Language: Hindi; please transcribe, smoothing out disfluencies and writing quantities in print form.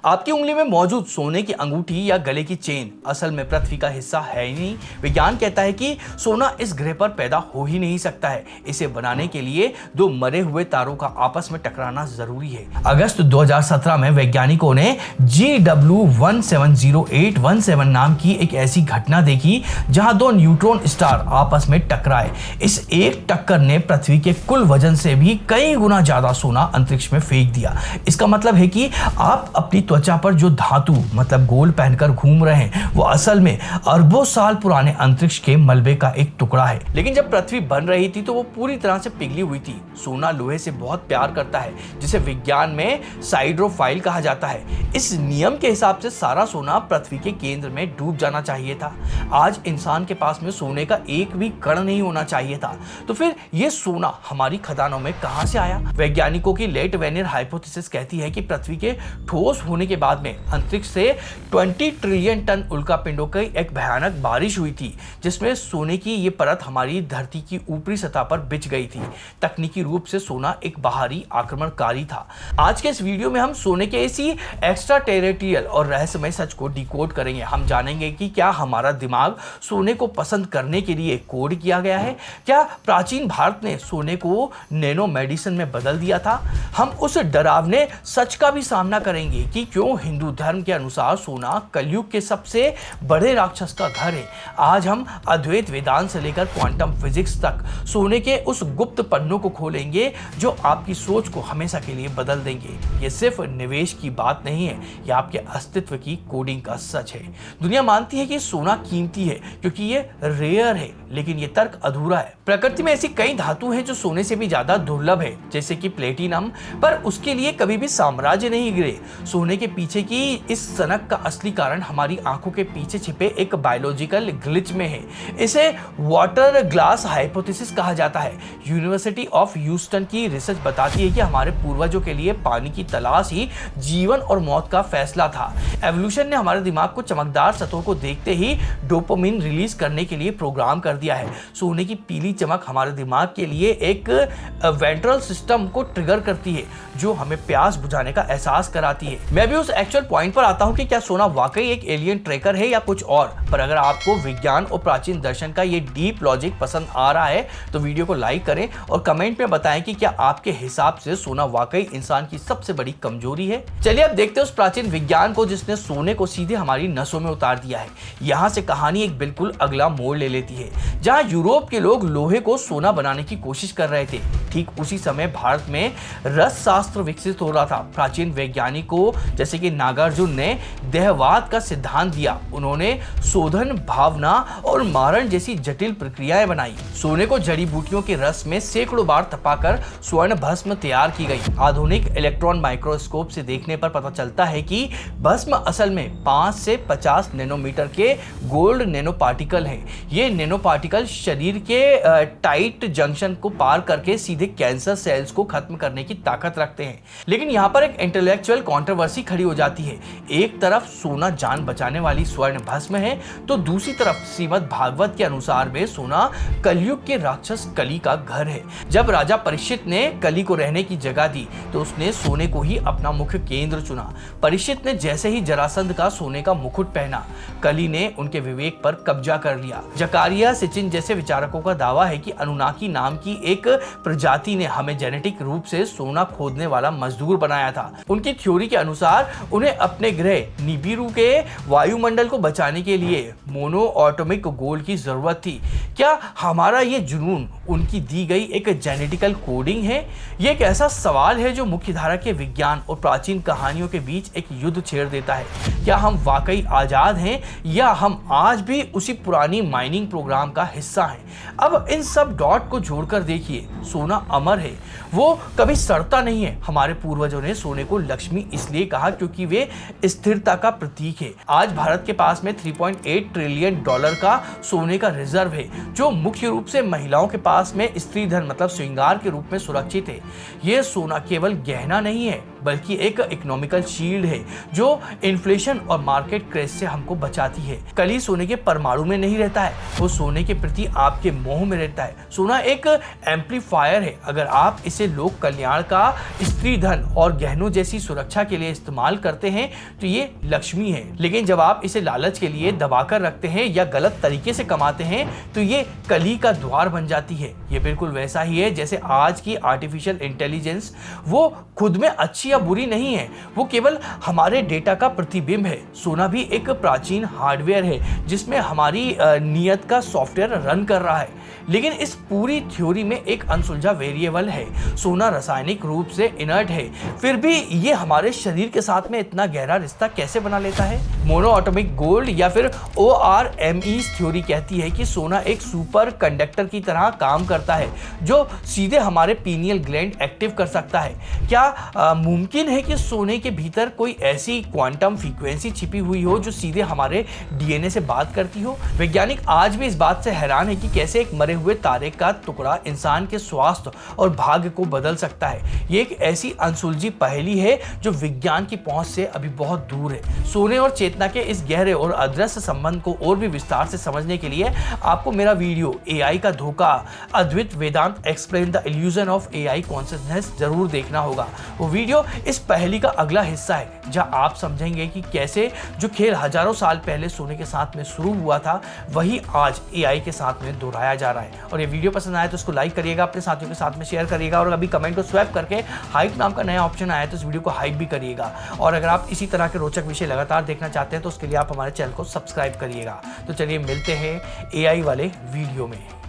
आपकी उंगली में मौजूद सोने की अंगूठी या गले की चेन असल में पृथ्वी का हिस्सा है ही नहीं। विज्ञान कहता है कि सोना इस ग्रह पर पैदा हो ही नहीं सकता है। इसे बनाने के लिए दो मरे हुए तारों का आपस में टकराना जरूरी है। अगस्त 2017 में वैज्ञानिकों ने GW170817 नाम की एक ऐसी घटना देखी जहां दो न्यूट्रॉन स्टार आपस में टकराए। इस एक टक्कर ने पृथ्वी के कुल वजन से भी कई गुना ज्यादा सोना अंतरिक्ष में फेंक दिया। इसका मतलब है कि आप अपनी त्वचा पर जो धातु मतलब गोल्ड पहनकर घूम रहे हैं वो असल में अरबों साल पुराने अंतरिक्ष के मलबे का एक टुकड़ा है। लेकिन जब पृथ्वी बन रही थी तो वो पूरी तरह से पिघली हुई थी। सोना लोहे से बहुत प्यार करता है जिसे विज्ञान में साइड्रोफाइल कहा जाता है। इस नियम के हिसाब से सारा सोना पृथ्वी के केंद्र में डूब जाना चाहिए था। आज इंसान के पास में सोने का एक भी कण नहीं होना चाहिए था। तो फिर ये सोना हमारी खदानों में कहां से आया? वैज्ञानिकों की लेट वेनियर हाइपोथेसिस कहती है कि पृथ्वी के ठोस होने के बाद में अंतरिक्ष से 20 ट्रिलियन टन उल्कापिंडों की एक भयानक बारिश हुई थी जिसमें सोने की ये परत हमारी धरती की ऊपरी सतह पर बिछ गई थी। तकनीकी रूप से सोना एक बाहरी आक्रमणकारी था। आज के इस वीडियो में हम सोने के इसी एक्स्ट्रा टेरेस्ट्रियल और रहस्यमय सच को डिकोड करेंगे। हम जानेंगे कि क्या हमारा दिमाग सोने को पसंद करने के लिए कोड किया गया है? क्या प्राचीन भारत ने सोने को नैनो मेडिसिन में बदल दिया था? हम उस डरावने सच का भी सामना करेंगे कि क्यों हिंदू धर्म के अनुसार सोना कलयुग के सबसे बड़े राक्षस का घर है। आज हम अद्वैत वेदांत से लेकर क्वांटम फिजिक्स तक सोने के उस गुप्त पन्नों को खोलेंगे जो आपकी सोच को हमेशा के लिए बदल देंगे। ये सिर्फ निवेश की बात नहीं है, यह आपके अस्तित्व की कोडिंग का सच है। दुनिया मानती है कि सोना कीमती है क्योंकि ये रेयर है, लेकिन ये तर्क अधूरा है। प्रकृति में ऐसी कई धातु हैं जो सोने से भी ज्यादा दुर्लभ है, जैसे कि प्लेटिनम, पर उसके लिए कभी भी साम्राज्य नहीं गिरे। सोने के पीछे की इस सनक का असली कारण हमारी आंखों के पीछे छिपे एक बायोलॉजिकल ग्लिच में है। इसे वाटर ग्लास हाइपोथेसिस कहा जाता है। यूनिवर्सिटी ऑफ ह्यूस्टन की रिसर्च बताती है कि हमारे पूर्वजों के लिए पानी की तलाश ही जीवन और मौत का फैसला था। एवोल्यूशन ने हमारे दिमाग को चमकदार सतहों को देखते ही डोपामिन रिलीज करने के लिए प्रोग्राम कर दिया है। सोने की पीली चमक हमारे दिमाग के लिए एक वेंट्रल सिस्टम को ट्रिगर करती है जो हमें प्यास बुझाने का एहसास कराती है। मैं भी उस एक्चुअल पॉइंट पर आता हूं कि क्या सोना वाकई एक एलियन ट्रैकर है या कुछ और। पर अगर आपको विज्ञान और प्राचीन दर्शन का ये डीप लॉजिक पसंद आ रहा है तो वीडियो को लाइक करें और कमेंट में बताएं कि क्या आपके हिसाब से सोना वाकई इंसान की सबसे बड़ी कमजोरी है। चलिए अब देखते हैं उस प्राचीन विज्ञान को जिसने सोने को सीधे हमारी नसों में उतार दिया है। यहाँ से कहानी एक बिल्कुल अगला मोड़ ले लेती है। जहाँ यूरोप के लोग लोहे को सोना बनाने की कोशिश कर रहे थे, ठीक उसी समय भारत में रस शास्त्र विकसित हो रहा था। प्राचीन वैज्ञानिकों जैसे कि नागार्जुन ने देहवाद का सिद्धांत दिया। उन्होंने शोधन, भावना और मारण जैसी जटिल प्रक्रियाएं बनाई। सोने को जड़ी बूटियों के रस में सैकड़ों बार तपाकर स्वर्ण भस्म तैयार की गई। आधुनिक इलेक्ट्रॉन माइक्रोस्कोप से देखने पर पता चलता है कि भस्म असल में 5 से 50 नैनोमीटर के गोल्ड नैनो पार्टिकल हैं। ये नैनो पार्टिकल शरीर के टाइट जंक्शन को पार करके सीधे कैंसर सेल्स को खत्म करने की ताकत रखते हैं। लेकिन यहाँ पर एक इंटेलेक्चुअल कंट्रोवर्सी खड़ी हो जाती है। एक तरफ सोना जान बचाने वाली स्वर्ण भस्म है तो दूसरी तरफ श्रीमद् भागवत के अनुसार में सोना कलयुग के राक्षस कली का घर है। जब राजा परीक्षित ने कली को रहने की जगह दी तो उसने सोने को ही अपना मुख्य केंद्र चुना। परीक्षित ने जैसे ही जरासंध का सोने का मुकुट पहना, कली ने उनके विवेक पर कब्जा कर लिया। जकारिया सिचिन जैसे विचारकों का दावा है कि अनुनाकी नाम की एक प्रजाति ने हमें जेनेटिक रूप से सोना खोदने वाला मजदूर बनाया था। उनकी थ्योरी के अनुसार उन्हें अपने ग्रह निबिरू के वायुमंडल को बचाने के लिए मोनो एटॉमिक गोल्ड की जरूरत थी। क्या हमारा ये जुनून उनकी दी गई एक जेनेटिकल कोडिंग है? ये एक ऐसा सवाल है जो मुख्यधारा के विज्ञान और प्राचीन कहानियों के बीच एक युद्ध छेड़ देता है। क्या हम वाकई आजाद हैं या हम आज भी उसी पुरानी माइनिंग प्रोग्राम का हिस्सा हैं? अब इन सब डॉट को जोड़कर देखिए, सोना अमर है, वो कभी सड़ता नहीं है। हमारे पूर्वजों ने सोने को लक्ष्मी इसलिए कहा क्योंकि वे स्थिरता का प्रतीक है। आज भारत के पास में 3.8 ट्रिलियन डॉलर का सोने का रिजर्व है जो मुख्य रूप से महिलाओं के पास में स्त्री धन मतलब श्रृंगार के रूप में सुरक्षित है। यह सोना केवल गहना नहीं है बल्कि एक इकोनॉमिकल शील्ड है जो इन्फ्लेशन और मार्केट क्रैश से हमको बचाती है। कली सोने के परमाणु में नहीं रहता है, वो सोने के प्रति आपके मोह में रहता है। सोना एक एम्पलीफायर है। अगर आप इसे लोक कल्याण का, स्त्री धन और गहनों जैसी सुरक्षा के लिए इस्तेमाल करते हैं तो ये लक्ष्मी है, लेकिन जब आप इसे लालच के लिए दबाकर रखते हैं या गलत तरीके से कमाते हैं तो ये कली का द्वार बन जाती है। ये बिल्कुल वैसा ही है जैसे आज की आर्टिफिशियल इंटेलिजेंस, वो खुद में अच्छी या बुरी नहीं है, वो केवल हमारे डेटा का प्रतिबिंब है। सोना भी एक प्राचीन हार्डवेयर है जिसमें हमारी नियत का सॉफ्टवेयर रन कर रहा है। लेकिन इस पूरी थ्योरी में एक अनसुलझा वेरिएबल है। सोना रासायनिक रूप से इनर्ट है, फिर भी ये हमारे शरीर के साथ में इतना गहरा रिश्ता कैसे बना लेता है? मोनो एटॉमिक गोल्ड या फिर ORME थ्योरी कहती है कि सोना एक सुपर कंडक्टर की तरह काम करता है जो सीधे हमारे पीनियल ग्लैंड एक्टिव कर सकता है। क्या मुमकिन है कि सोने के भीतर कोई ऐसी क्वांटम फ्रीक्वेंसी छिपी हुई हो जो सीधे हमारे DNA से बात करती हो? वैज्ञानिक आज भी इस बात से हैरान है कि कैसे एक मरे हुए तारे का टुकड़ा इंसान के स्वास्थ्य और भाग्य को बदल सकता है। ये एक ऐसी अनसुलझी पहेली है जो विज्ञान की पहुंच से अभी बहुत दूर है। सोने और चेतना के इस गहरे और अदृश्य संबंध को और भी विस्तार से समझने के लिए आपको मेरा वीडियो AI का धोखा, Advaita Vedanta explain the illusion of AI consciousness जरूर देखना होगा। वो वीडियो इस पहेली का अगला हिस्सा है जहां आप समझेंगे कि कैसे जो खेल हजारों साल पहले सोने के साथ में शुरू हुआ था वही आज AI के साथ में दोहराया जा रहा है। और ये वीडियो पसंद आए तो इसको लाइक करिएगा, अपने साथियों के साथ में शेयर करिएगा और अभी कमेंट को स्वैप करके हाइप नाम का नया ऑप्शन आया तो इस वीडियो को हाइप भी करिएगा। और अगर आप इसी तरह के रोचक विषय लगातार देखना चाहते हैं तो उसके लिए आप हमारे चैनल को सब्सक्राइब करिएगा। तो चलिए मिलते हैं AI वाले वीडियो में।